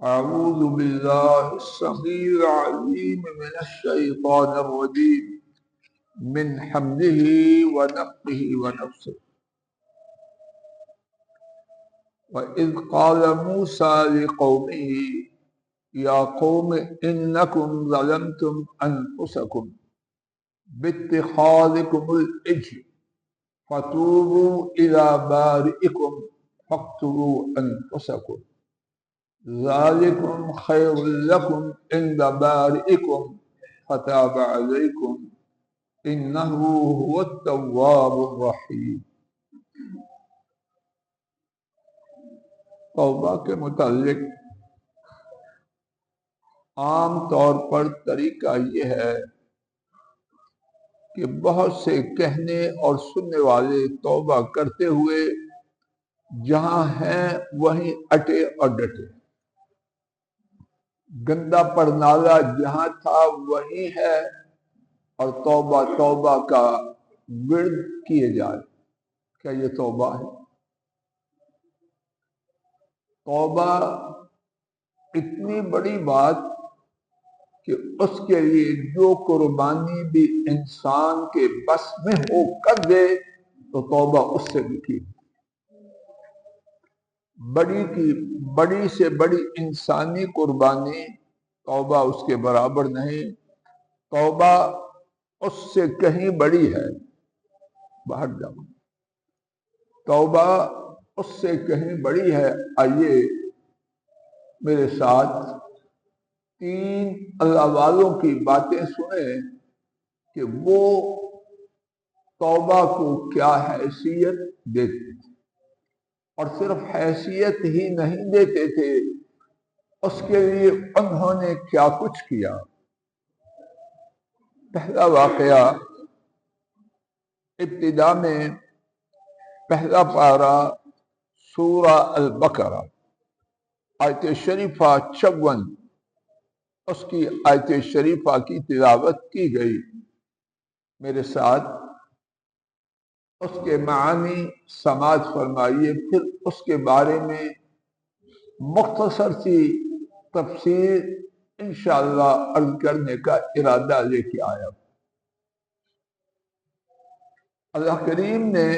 أعوذ بالله السميع العليم من الشيطان الرجيم من حمده ونفخه ونفسه. وإذ قال موسى لقومه يا قوم إنكم ظلمتم أنفسكم باتخاذكم العجل فتوبوا إلى بارئكم فاقتلوا أنفسكم ذلكم خير لكم عند بارئكم فتاب عليكم إنه هو التواب الرحيم۔ توبہ کے متعلق عام طور پر طریقہ یہ ہے کہ بہت سے کہنے اور سننے والے توبہ کرتے ہوئے جہاں ہیں وہیں اٹے اور ڈٹے، گندا پرنالا جہاں تھا وہیں ہے، اور توبہ توبہ کا ورد کیے جائے۔ کیا یہ توبہ ہے؟ توبہ اتنی بڑی بات کہ اس کے لیے جو قربانی بھی انسان کے بس میں ہو کر دے تو توبہ اس سے بھی کی۔ بڑی سے بڑی انسانی قربانی توبہ اس کے برابر نہیں، توبہ اس سے کہیں بڑی ہے۔ باہر جاؤ، توبہ اس سے کہیں بڑی ہے۔ آئیے میرے ساتھ 3 اللہ والوں کی باتیں سنیں کہ وہ توبہ کو کیا حیثیت دیتے تھے، اور صرف حیثیت ہی نہیں دیتے تھے، اس کے لیے انہوں نے کیا کچھ کیا۔ پہلا واقعہ ابتدا میں پہلا پارہ سورہ البقرہ آیت شریفہ 56، اس کی آیت شریفہ کی تلاوت کی گئی۔ میرے ساتھ اس کے معانی سماعت فرمائیے، پھر اس کے بارے میں مختصر سی تفسیر انشاءاللہ عرض کرنے کا ارادہ لے کے آیا۔ اللہ کریم نے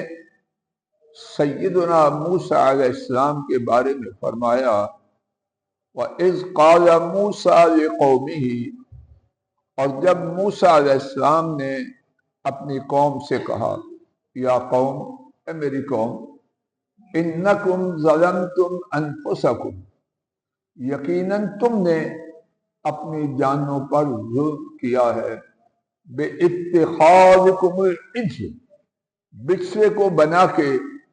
سیدنا موسیٰ علیہ السلام کے بارے میں فرمایا وَإِذْ قَالَ مُوسَىٰ لِقَوْمِهِ، اور جب موسیٰ علیہ السلام نے اپنی قوم سے کہا، یا قوم، اے میری قوم، اِنَّكُمْ ظَلَمْتُمْ أَنفُسَكُمْ، یقیناً تم نے اپنی جانوں پر ظلم کیا ہے، بِاتِّخَاذِكُمُ الْعِجْلَ، بچھڑے کو بنا کے،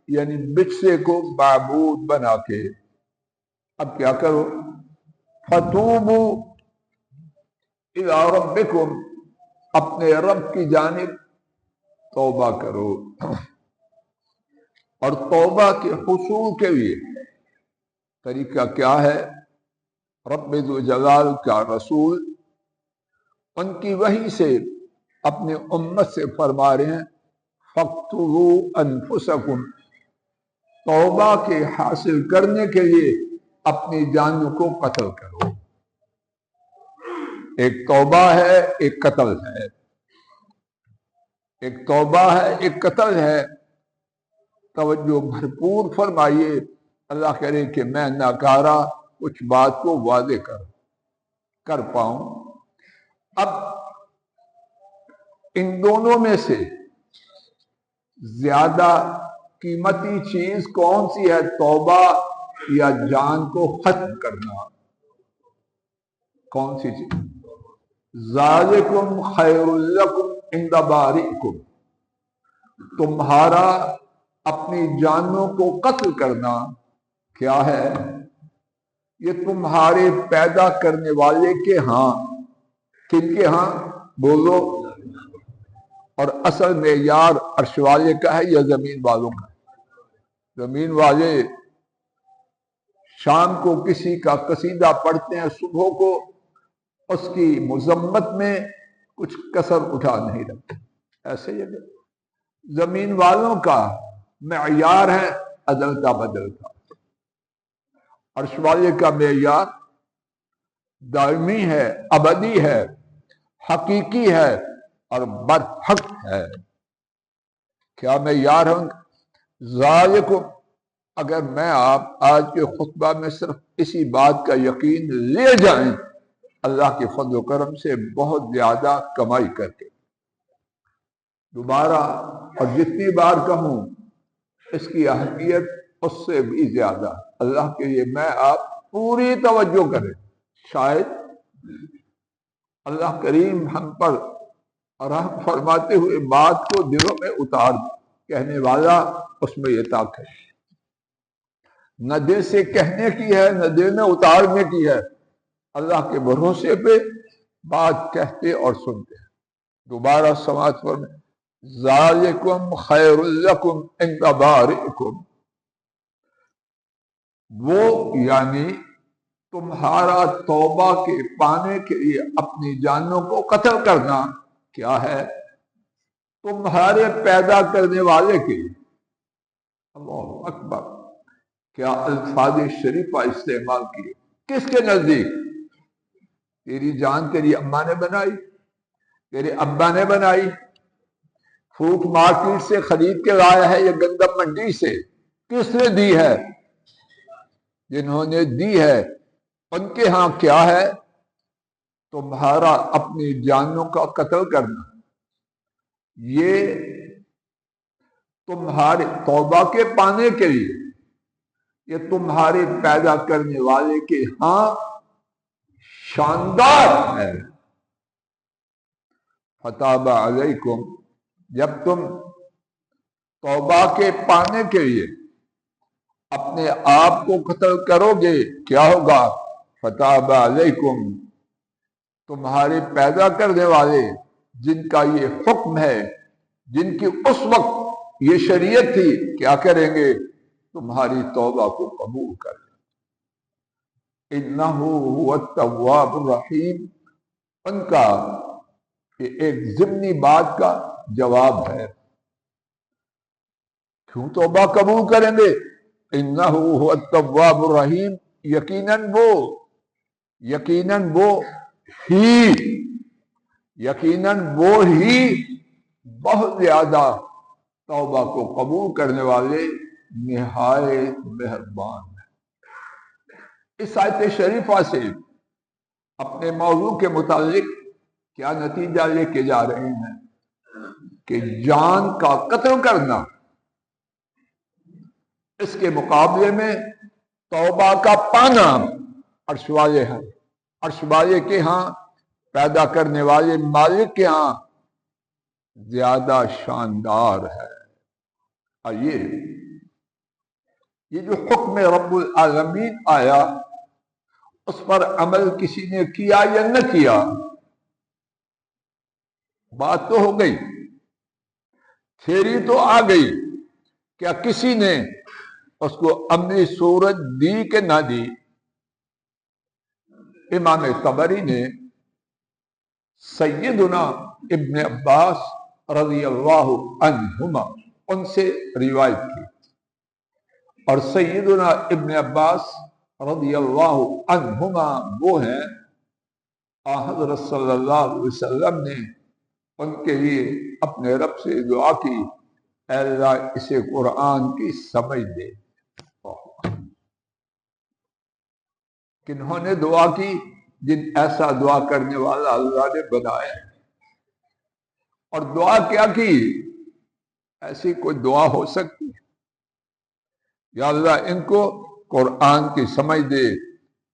یعنی بچھڑے کو معبود بنا کے۔ اب کیا کرو؟ فَتُوبُوا إِلَىٰ رَبِّكُمْ، اپنے رب کی جانب توبہ کرو۔ اور توبہ کے حصول کے لیے طریقہ کیا ہے؟ رب ذو جلال کا رسول ان کی وحی سے اپنے امت سے فرما رہے ہیں فَاقْتُلُوا أَنفُسَكُمْ، توبہ کے حاصل کرنے کے لیے اپنی جانوں کو قتل کرو۔ ایک توبہ ہے، ایک قتل ہے۔ ایک توبہ ہے، ایک قتل ہے۔ توجہ بھرپور فرمائیے، اللہ کرے کہ میں ناکارہ کچھ بات کو واضح کر پاؤں۔ اب ان دونوں میں سے زیادہ قیمتی چیز کون سی ہے؟ توبہ یا جان کو ختم کرنا؟ کون سی چیز؟ ذالکم خیر لکم عند بارئکم، تمہارا اپنی جانوں کو قتل کرنا کیا ہے؟ یہ تمہارے پیدا کرنے والے کے ہاں۔ کن کے ہاں؟ بولو۔ اور اصل معیار عرش والے کا ہے یا زمین والوں کا؟ زمین والے شام کو کسی کا قصیدہ پڑھتے ہیں، صبح کو اس کی مذمت میں کچھ کسر اٹھا نہیں رکھتے۔ ایسے ہی زمین والوں کا معیار ہے عدلتا بدلتا، عرش والے کا معیار دائمی ہے، ابدی ہے، حقیقی ہے اور برحق ہے۔ کیا میں یار ہوں ذالکم، اگر میں آپ آج کے خطبہ میں صرف اسی بات کا یقین لے جائیں اللہ کے فضل و کرم سے بہت زیادہ کمائی کر کے، دوبارہ اور جتنی بار کہوں اس کی اہمیت اس سے بھی زیادہ، اللہ کے لیے میں آپ پوری توجہ کریں، شاید اللہ کریم ہم پر رحم فرماتے ہوئے بات کو دلوں میں اتار دے۔ کہنے والا اس میں یہ طاقت ہے، نہ دل سے کہنے کی ہے نہ دل میں اتارنے کی ہے، اللہ کے بھروسے پہ بات کہتے اور سنتے ہیں۔ دوبارہ سماعت فرمائیں، ذالکم خیر لکم عند بارئکم، وہ یعنی تمہارا توبہ کے پانے کے لیے اپنی جانوں کو قتل کرنا کیا ہے؟ تمہارے پیدا کرنے والے کے لیے۔ اللہ اکبر، کیا الفاظ شریفہ استعمال کیے، کس کے نزدیک؟ تیری جان تیری اماں نے بنائی، تیرے ابا نے بنائی، فروٹ مارکیٹ سے خرید کے لایا ہے یا گندم منڈی سے؟ کس نے دی ہے؟ جنہوں نے دی ہے ان کے ہاں کیا ہے؟ تمہارا اپنی جانوں کا قتل کرنا، یہ تمہارے توبہ کے پانے کے لیے، یہ تمہارے پیدا کرنے والے کے ہاں شاندار ہے۔ فتاب علیکم، جب تم توبہ کے پانے کے لیے اپنے آپ کو قتل کرو گے کیا ہوگا؟ فتاب علیکم، تمہارے پیدا کرنے والے جن کا یہ حکم ہے، جن کی اس وقت یہ شریعت تھی، کیا کریں گے؟ تمہاری توبہ کو قبول کر لیں۔ انہ هو التواب الرحیم، ان کا یہ ایک ضمنی بات کا جواب ہے۔ کیوں توبہ قبول کریں گے؟ انہ هو التواب الرحیم، یقیناً وہ ہی بہت زیادہ توبہ کو قبول کرنے والے نہایت مہربان ہے۔ اس آیت شریفہ سے اپنے موضوع کے متعلق کیا نتیجہ لے کے جا رہے ہیں کہ جان کا قتل کرنا، اس کے مقابلے میں توبہ کا پانا عرش والے ہیں، عرش والے کے ہاں، پیدا کرنے والے مالک کے ہاں زیادہ شاندار ہے۔ آئیے، یہ جو حکم رب العالمین آیا اس پر عمل کسی نے کیا یا نہ کیا؟ بات تو ہو گئی، تھیری تو آ گئی، کیا کسی نے اس کو عملی صورت دی کہ نہ دی؟ امام طبری نے سیدنا ابن عباس رضی اللہ عنہما ان سے روایت کی، اور سیدنا ابن عباس رضی اللہ عنہما وہ ہیں حضرت صلی اللہ علیہ وسلم نے ان کے لیے اپنے رب سے دعا کی، اے اللہ اسے قرآن کی سمجھ دے۔ کنہوں نے دعا کی؟ جن ایسا دعا کرنے والا اللہ نے بنایا ہے۔ اور دعا کیا کی؟ ایسی کوئی دعا ہو سکتی ہے؟ یا اللہ ان کو قرآن کی سمجھ دے۔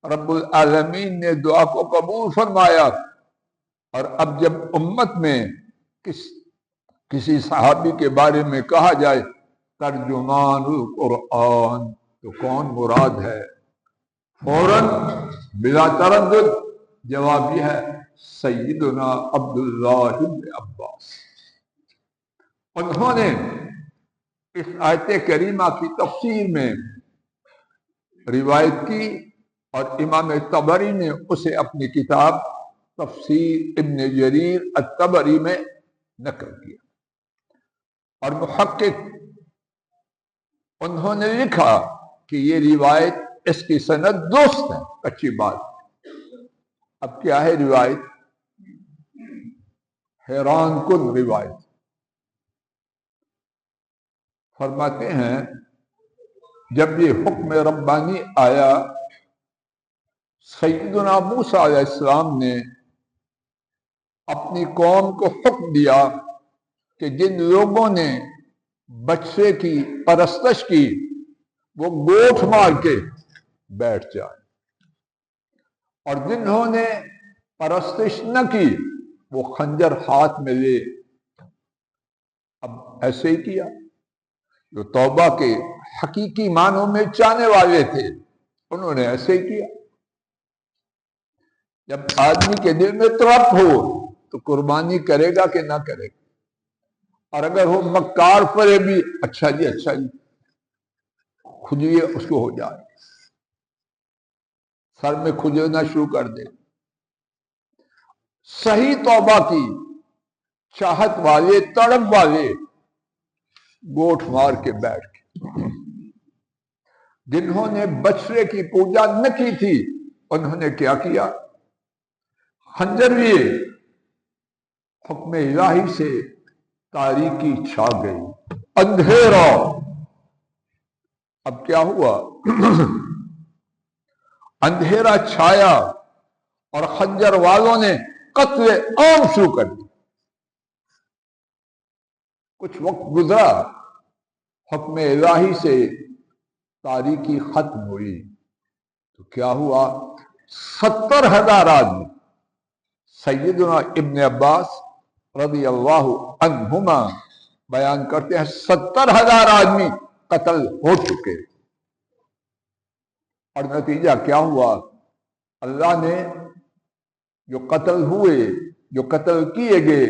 رب العالمین نے دعا کو قبول فرمایا، اور اب جب امت میں کسی صحابی کے بارے میں کہا جائے ترجمان القرآن، تو کون مراد ہے؟ فوراً بلا تردد جواب یہ ہے سیدنا عبداللہ بن عباس۔ انہوں نے اس آیت کریمہ کی تفسیر میں روایت کی، اور امام طبری نے اسے اپنی کتاب تفسیر ابن جریر الطبری میں نقل کیا، اور محقق انہوں نے لکھا کہ یہ روایت اس کی سند درست ہے، اچھی بات، اب کیا ہے روایت؟ حیران کن روایت. فرماتے ہیں جب یہ حکم ربانی آیا، سیدنا موسیٰ علیہ السلام نے اپنی قوم کو حکم دیا کہ جن لوگوں نے بچے کی پرستش کی وہ گوٹھ مار کے بیٹھ جائیں، اور جنہوں نے پرستش نہ کی وہ خنجر ہاتھ میں لے. اب ایسے ہی کیا. جو توبہ کے حقیقی معنوں میں چاہنے والے تھے انہوں نے ایسے ہی کیا. جب آدمی کے دل میں طرف ہو تو قربانی کرے گا کہ نہ کرے گا، اور اگر وہ مکار پرے بھی اچھا جی کھجلی اس کو ہو جائے، سر میں کھجلنا شروع کر دے. صحیح توبہ کی چاہت والے، تڑپ والے گوٹھ مار کے بیٹھ کے. جنہوں نے بچڑے کی پوجا نہ کی تھی انہوں نے کیا کیا؟ خنجر لیے. حکم الہی سے تاریکی چھا گئی، اندھیرا. اب کیا ہوا؟ اندھیرا چھایا اور خنجر والوں نے قتل عام شروع کر دی. کچھ وقت گزرا، حکم الہی سے تاریکی ختم ہوئی تو کیا ہوا؟ 70,000 آدمی. سیدنا ابن عباس رضی اللہ عنہما بیان کرتے ہیں 70,000 آدمی قتل ہو چکے. اور نتیجہ کیا ہوا؟ اللہ نے جو قتل ہوئے، جو قتل کیے گئے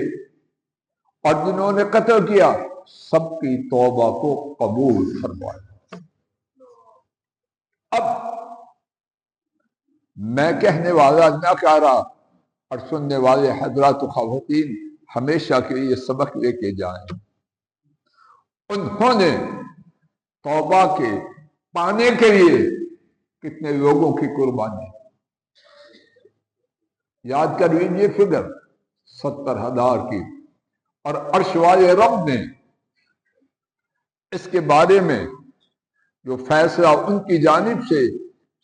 اور جنہوں نے قتل کیا سب کی توبہ کو قبول فرمایا. اب میں کہنے والا نہ کہہ رہا، اور سننے والے حضرات و خواتین ہمیشہ کے لیے سبق لے کے جائیں. انہوں نے توبہ کے پانے کے لیے کتنے لوگوں کی قربانی. یاد کر لیجیے فگر 70,000 کی. اور عرش والے رب نے اس کے بارے میں جو فیصلہ ان کی جانب سے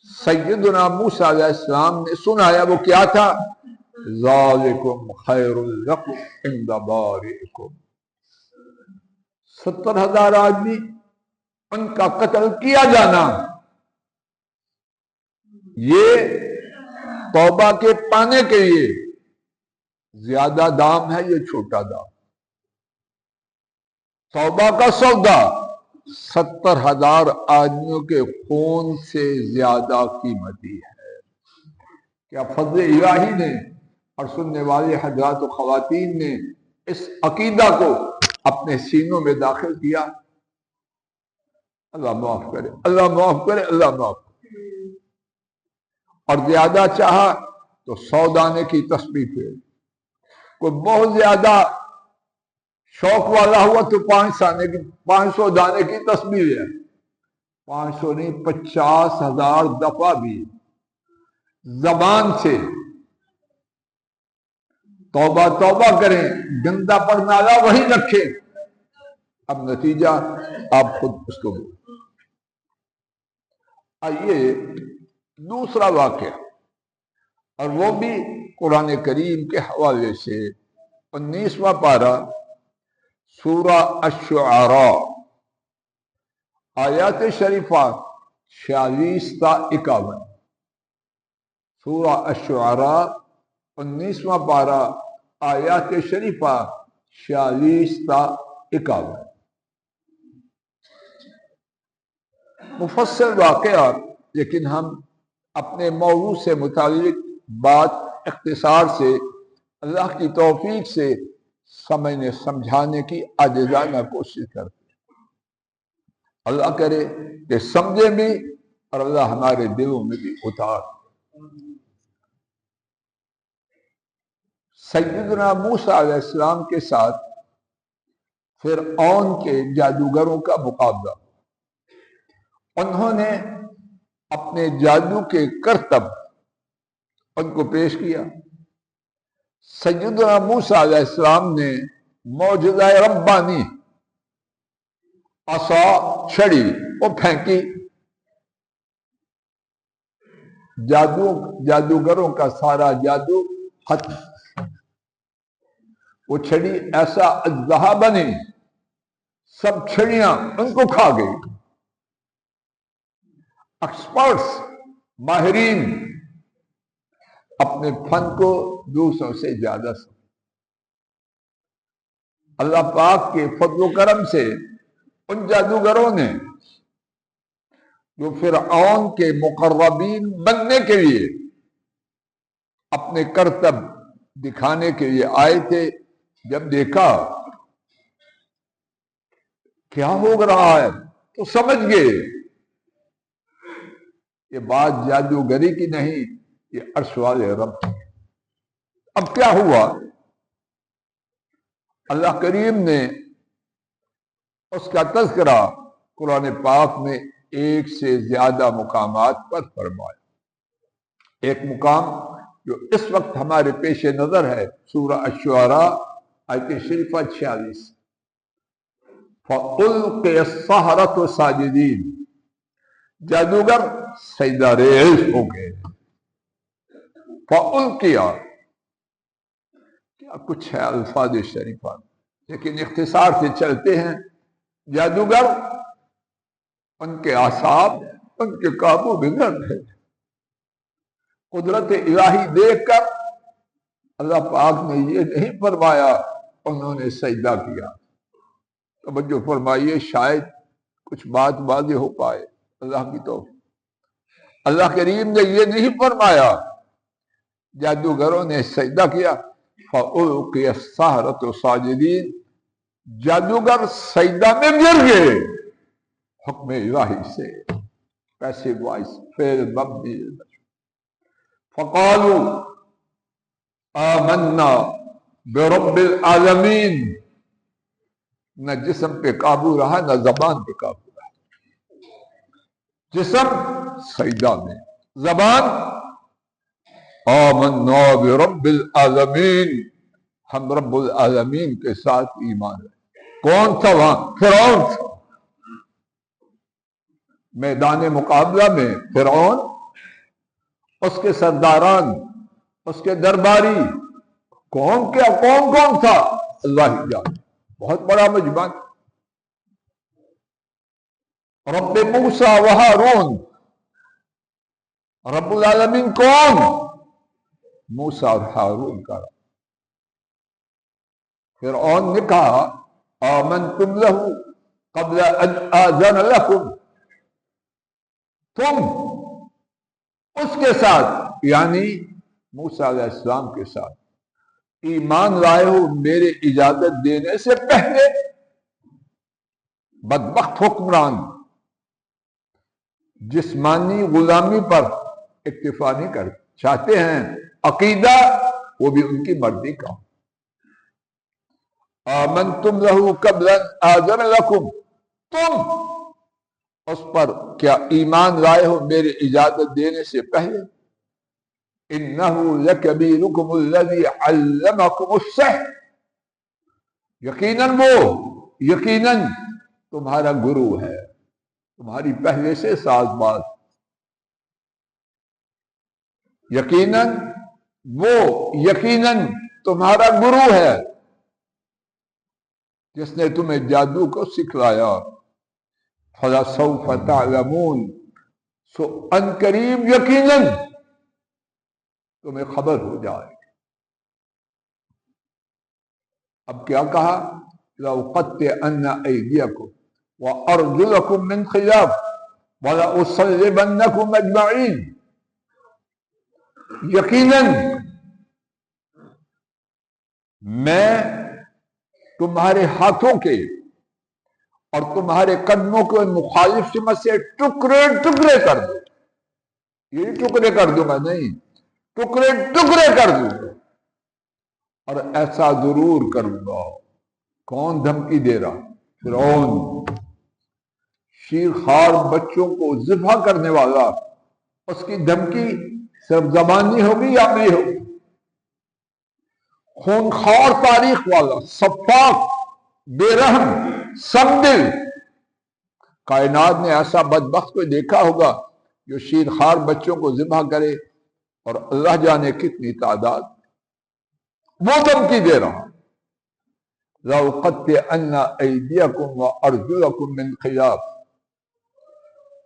سیدنا موسیٰ علیہ السلام نے سنایا وہ کیا تھا؟ ذالکم خیر لکم عند بارئکم. 70,000 آدمی ان کا قتل کیا جانا یہ توبہ کے پانے کے لیے زیادہ دام ہے، یہ چھوٹا دام. توبہ کا سودا 70,000 آدمیوں کے خون سے زیادہ قیمتی ہے. کیا فضل الہی نے اور سننے والے حضرات و خواتین نے اس عقیدہ کو اپنے سینوں میں داخل کیا؟ اللہ معاف کرے، اللہ معاف کرے، اللہ معاف کرے. اور زیادہ چاہا تو 100 دانے کی تسبیح پھیر. کوئی بہت زیادہ شوق والا ہوا تو 500 دانے کی تسبیح ہے. 500 نہیں، 50,000 دفعہ بھی زبان سے توبہ توبہ کریں. گندا پڑنالا وہی رکھیں. اب نتیجہ آپ خود اس کو بولیں. آئیے دوسرا واقعہ، اور وہ بھی قرآن کریم کے حوالے سے. 19واں پارہ سورہ الشعراء، آیات شریفہ 46 تا 51. سورہ الشعراء 19واں پارہ آیات شریفہ 46 تا 51. مفصل واقعہ، لیکن ہم اپنے موضوع سے متعلق بات اختصار سے اللہ کی توفیق سے سمجھنے سمجھانے کی عاجزانہ کوشش کرتے ہیں. اللہ کرے کہ سمجھے بھی اور اللہ ہمارے دلوں میں بھی اتار. سیدنا موسیٰ علیہ السلام کے ساتھ فرعون کے جادوگروں کا مقابلہ. انہوں نے اپنے جادو کے کرتب ان کو پیش کیا۔ سیدنا موسیٰ علیہ السلام نے معجزہ ربانی عصا چھڑی وہ پھینکی، جادوگروں کا سارا جادو ختم۔ وہ چھڑی ایسا اژدہا بنی، سب چھڑیاں ان کو کھا گئی۔ ایکسپرٹس، ماہرین اپنے فن کو دوسروں سے زیادہ سمجھ۔ اللہ پاک کے فضل و کرم سے ان جادوگروں نے جو فرعون کے مقربین بننے کے لیے اپنے کرتب دکھانے کے لیے آئے تھے، جب دیکھا کیا ہو رہا ہے تو سمجھ گئے یہ بات جادوگری کی نہیں، یہ عرش والے رب کی۔ اب کیا ہوا؟ اللہ کریم نے اس کا تذکرہ قرآن پاک میں ایک سے زیادہ مقامات پر فرمایا۔ ایک مقام جو اس وقت ہمارے پیش نظر ہے، سورہ الشعراء آیت شریفہ 46، فَأُلْقِيَ السَّحَرَةُ سَاجِدِينَ، جادوگر سجدہ ریز ہو گئے۔ فَأُلْقِيَ، کیا کچھ ہے الفاظ شریفہ، لیکن اختصار سے چلتے ہیں۔ جادوگر ان کے اعصاب ان کے قابو بگڑ گئے۔ قدرت الہی دیکھ کر اللہ پاک نے یہ نہیں فرمایا انہوں نے سجدہ کیا۔ توجہ فرمائیے، شاید کچھ بات واضح ہو پائے۔ اللہ کی توفیق۔ اللہ کریم نے یہ نہیں فرمایا جادوگروں نے سجدہ کیا، فَأُلْقِيَ السَّحَرَةُ سَاجِدِينَ، جادوگر سجدہ میں گر گئے حکم الہی سے۔ پیسو وائس فعل مبنی، فَقَالُوا آمَنَّا بِرَبِّ الْعَالَمِينَ، نہ جسم پہ قابو رہا نہ زبان پہ قابو رہا۔ جسم سجدہ میں، زبان آمنا برب العالمین، ہم رب العالمین کے ساتھ ایمان ہے۔ کون تھا وہاں؟ فرعون تھا۔ میدان مقابلہ میں فرعون، اس کے سرداران، اس کے درباری، کون تھا؟ اللہ ہی جانے، بہت بڑا مجمع۔ رب موسیٰ و ہارون، رب العالمین کون؟ موسیٰ اور ہارون کا رب۔ فرعون نے کہا آمنتم لہ قبل ان آذن لکم، تم اس کے ساتھ یعنی موسیٰ علیہ السلام کے ساتھ ایمان لائے ہو میرے اجازت دینے سے پہلے۔ بدبخت حکمران جسمانی غلامی پر اکتفا نہیں کرتے، چاہتے ہیں عقیدہ وہ بھی ان کی مرضی کا۔ آمنتم لہ قبل ان آذن لکم، تم اس پر کیا ایمان لائے ہو میرے اجازت دینے سے پہلے۔ انہ لکبیرکم الذی علمکم السحر، یقیناً تمہارا گرو ہے، تمہاری پہلے سے ساز باز، یقیناً تمہارا گرو ہے جس نے تمہیں جادو کو سکھلایا۔ فَلَسَوْفَ تَعْلَمُونَ، سو ان قریب یقیناً تمہیں خبر ہو جائے گی۔ اب کیا کہا؟ لَأُقَطِّعَنَّ أَيْدِيَكُمْ وَأَرْجُلَكُمْ مِنْ خِلَافٍ وَلَأُصَلِّبَنَّكُمْ أَجْمَعِينَ، یقیناً میں تمہارے ہاتھوں کے اور تمہارے قدموں کو مخالف سمت سے ٹکڑے ٹکڑے کر دوں۔ یہ ٹکڑے کر دوں گا نہیں، ٹکڑے ٹکڑے کر دوں گا، اور ایسا ضرور کروں گا۔ کون دھمکی دے رہا؟ فرعون، شیر خوار بچوں کو ذبح کرنے والا، اس کی دھمکی صرف زبانی ہوگی یا عملی ہوگی؟ خونخوار تاریخ والا، سفاک، بے رحم، سم دل۔ کائنات نے ایسا بدبخت کو دیکھا ہوگا جو شیرخوار بچوں کو ذبح کرے، اور اللہ جانے کتنی تعداد وہ دھمکی دے رہا، لَأُقَطِّعَنَّ أَيْدِيَكُمْ وَأَرْجُلَكُمْ مِنْ خِلَافٍ،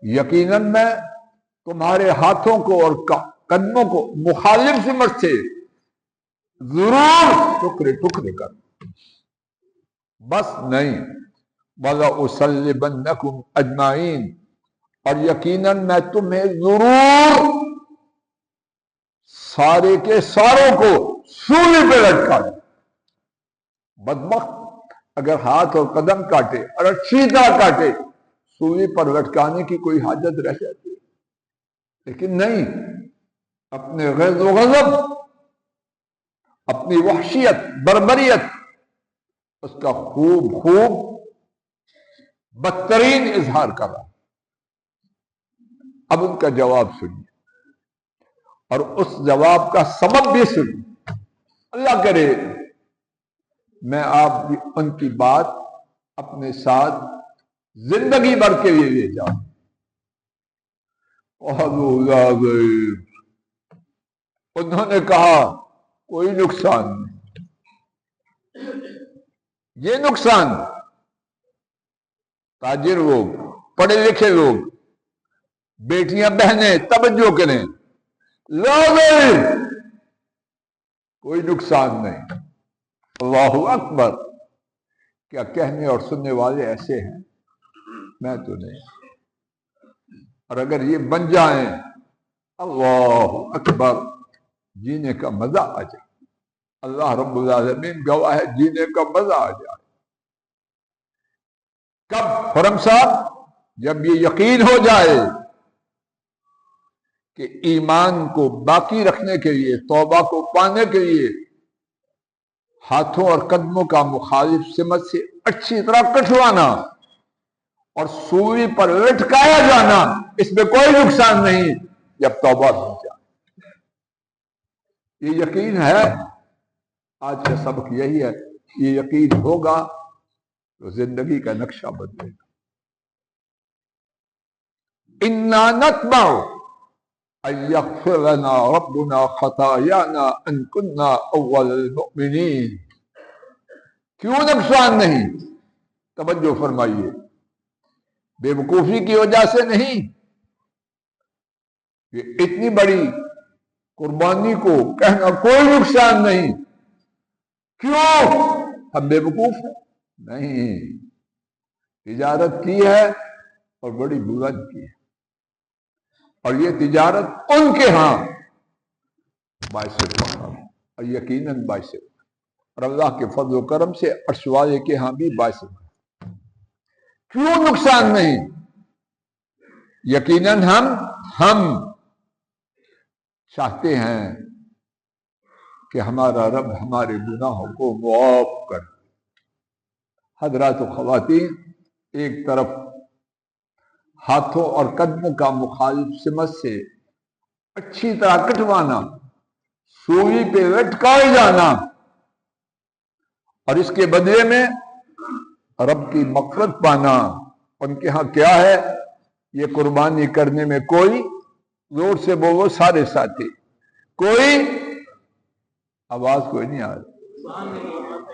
یقیناً میں تمہارے ہاتھوں کو اور قدموں کو مخالف سمت سے ضرور ٹکڑے ٹکڑے کر، بس نہیں، وَلَأُصَلِّبَنَّكُمْ أَجْمَعِينَ، اور یقیناً میں تمہیں ضرور سارے کے ساروں کو سولی پہ لٹکا دوں۔ بدبخت اگر ہاتھ اور قدم کاٹے اور اچھی طرح کاٹے، سولی پر لٹکانے کی کوئی حاجت رہ جاتی ہے، لیکن نہیں، اپنے غیظ و غضب، اپنی وحشیت، بربریت، اس کا خوب بدترین اظہار کر رہا۔ اب ان کا جواب سنیے، اور اس جواب کا سبب بھی سنیے۔ اللہ کرے میں آپ ان کی بات اپنے ساتھ زندگی بھر کے لیے لے جاؤں۔ انہوں نے کہا کوئی نقصان نہیں، یہ نقصان تاجر لوگ، پڑھے لکھے لوگ، بیٹیاں بہنیں توجہ کریں، لا کوئی نقصان نہیں۔ اللہ اکبر، کیا کہنے اور سننے والے ایسے ہیں؟ میں تو نہیں، اور اگر یہ بن جائیں، اللہ اکبر، جینے کا مزہ آ جائے۔ اللہ رب العالمین گواہ ہے، جینے کا مزہ آ جائے۔ کب خرم صاحب؟ جب یہ یقین ہو جائے کہ ایمان کو باقی رکھنے کے لیے، توبہ کو پانے کے لیے، ہاتھوں اور قدموں کا مخالف سمت سے اچھی طرح کٹوانا اور سوئی پر لٹکایا جانا، اس میں کوئی نقصان نہیں جب توبہ ہو جائے۔ یہ یقین ہے، آج کا سبق یہی ہے، یہ یقین ہوگا تو زندگی کا نقشہ بدلے گا۔ اِنَّا نَطْمَعُ أَن يَغْفِرَ لَنَا رَبُّنَا خَطَايَانَا أَن كُنَّا أَوَّلَ الْمُؤْمِنِينَ۔ کیوں نقصان نہیں؟ توجہ فرمائیے، بے وقوفی کی وجہ سے نہیں، یہ اتنی بڑی قربانی کو کہنا کوئی نقصان نہیں، کیوں؟ ہم بے وقوف ہیں؟ نہیں، تجارت کی ہے اور بڑی بلند کی ہے، اور یہ تجارت ان کے ہاں باعث فخر اور یقیناً باعث فخر، اور اللہ کے فضل و کرم سے عرش والے کے ہاں بھی باعث فخر۔ کیوں نقصان نہیں؟ یقیناً ہم چاہتے ہیں کہ ہمارا رب ہمارے گناہوں کو معاف کر۔ حضرات و خواتین، ایک طرف ہاتھوں اور قدموں کا مخالف سمت سے اچھی طرح کٹوانا، سوئی پہ لٹکائے جانا، اور اس کے بدلے میں رب کی مغفرت پانا، ان کے ہاں کیا ہے؟ یہ قربانی کرنے میں کوئی، زور سے بولو سارے ساتھی، کوئی آواز کوئی نہیں آ رہی۔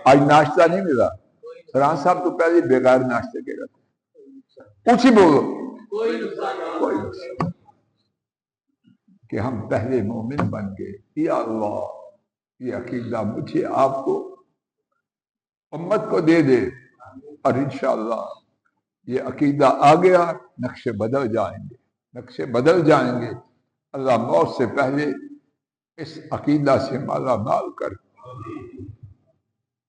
آج ناشتہ نہیں ملا، فرحان صاحب تو پہلے بغیر ناشتے کے رہتے، اونچی بولو، کوئی نقصان کہ ہم پہلے مومن بن گئے۔ یا اللہ، یہ عقیدہ مجھے آپ کو، امت کو دے دے، اور انشاءاللہ یہ عقیدہ آ گیا، نقشے بدل جائیں گے، نقشے بدل جائیں گے۔ اللہ موت سے پہلے اس عقیدہ سے مالا مال کر،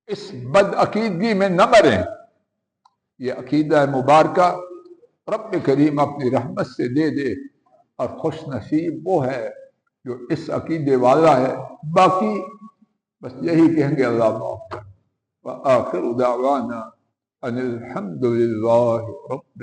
اس بد عقیدگی میں نہ مریں۔ یہ عقیدہ مبارکہ رب کریم اپنی رحمت سے دے دے، اور خوش نصیب وہ ہے جو اس عقیدے والا ہے۔ باقی بس یہی کہیں گے، اللہ معاف کر۔ وآخر دعوانا ان الحمد للہ رب